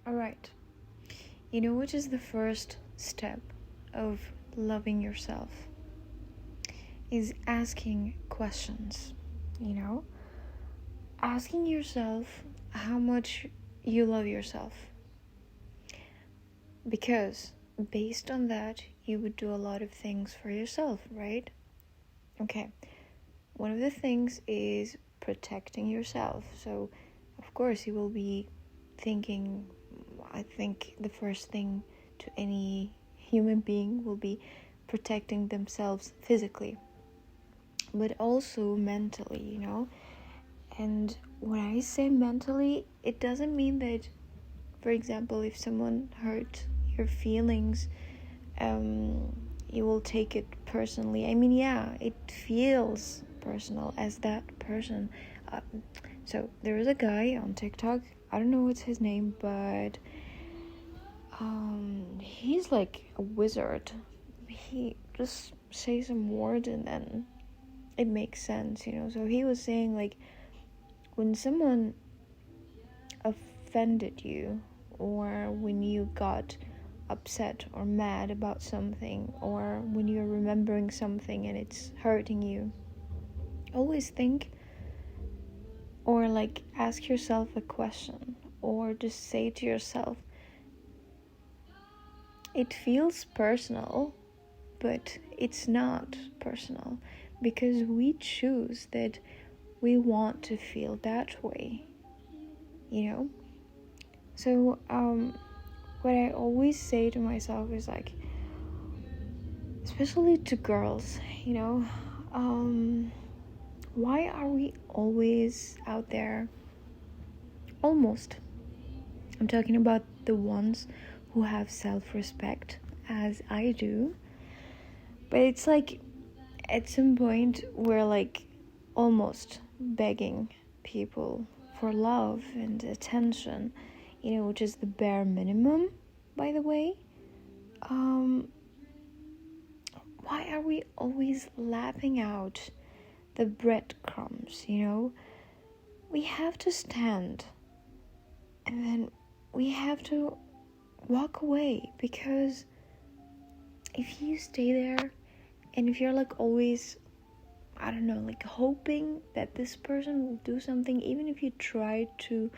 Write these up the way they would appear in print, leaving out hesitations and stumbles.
Alright. You know which is the first step of loving yourself? Is asking questions, Asking yourself how much you love yourself. Because based on that, you would do a lot of things for yourself, right? Okay. One of the things is protecting yourself. So, of course, you will be thinking, I think the first thing to any human being will be protecting themselves physically, but also mentally, And when I say mentally, it doesn't mean that, for example, if someone hurt your feelings, you will take it personally. I mean, yeah, it feels personal as that person. So there is a guy on TikTok, I don't know what's his name, but he's like a wizard. He just says some words and then it makes sense, So he was saying, like, when someone offended you, or when you got upset or mad about something, or when you're remembering something and it's hurting you, always think, or like ask yourself a question, or just say to yourself, it feels personal, but it's not personal, because we choose that we want to feel that way, So what I always say to myself is, like, especially to girls, why are we always out there? Almost. I'm talking about the ones who have self-respect, as I do. But it's like, at some point, we're like almost begging people for love and attention, which is the bare minimum, by the way. Why are we always lapping out the breadcrumbs, We have to stand, and then we have to walk away, because if you stay there, and if you're like always, I don't know, like hoping that this person will do something, even if you try to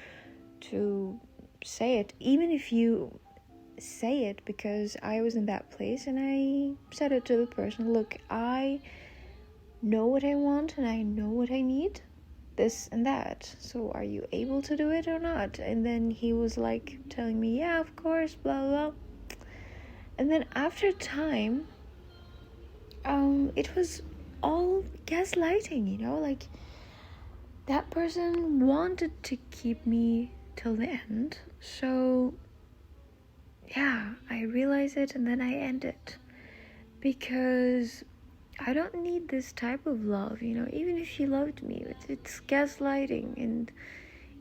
say it, even if you say it, because I was in that place and I said it to the person, look, I know what I want and I know what I need, this and that, so are you able to do it or not? And then he was like telling me, yeah, of course, blah blah. And then after time, it was all gaslighting, like that person wanted to keep me till the end, so yeah, I realized it and then I end it, because I don't need this type of love, even if he loved me, it's gaslighting. And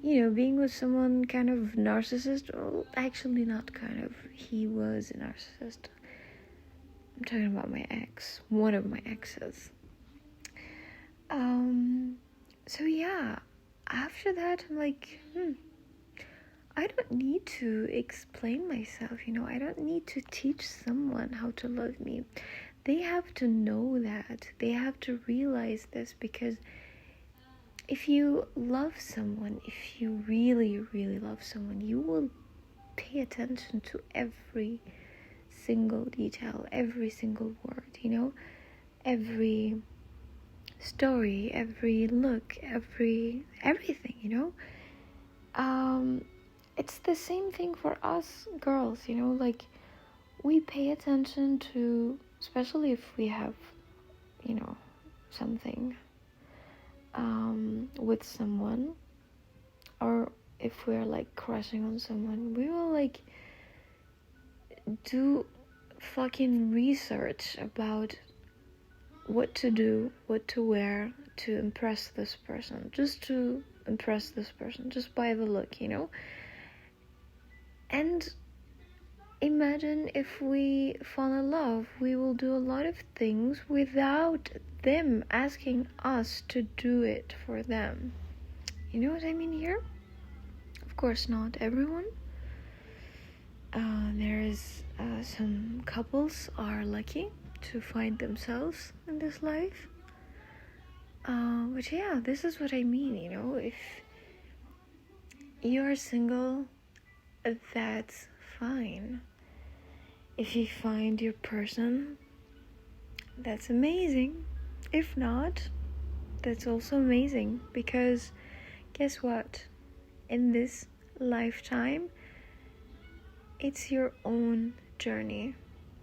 being with someone kind of narcissist, well, actually not kind of, he was a narcissist. I'm talking about my ex, one of my exes. So yeah, after that, I'm like, I don't need to explain myself, I don't need to teach someone how to love me. They have to know that. They have to realize this, because if you love someone, if you really, really love someone, you will pay attention to every single detail, every single word, every story, every look, everything, It's the same thing for us girls, like we pay attention to, especially if we have, something with someone, or if we're like crushing on someone, we will like do fucking research about what to do, what to wear to impress this person, just to impress this person, just by the look, And imagine if we fall in love, we will do a lot of things without them asking us to do it for them. You know what I mean here? Of course not everyone, There's some couples are lucky to find themselves in this life. But yeah, this is what I mean, if you are single, that's fine. If you find your person, that's amazing. If not, that's also amazing, because guess what? In this lifetime, it's your own journey.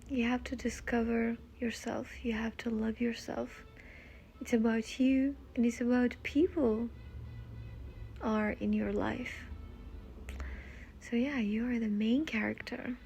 You have to discover yourself. You have to love yourself. It's about you, and it's about people are in your life. So yeah, you are the main character.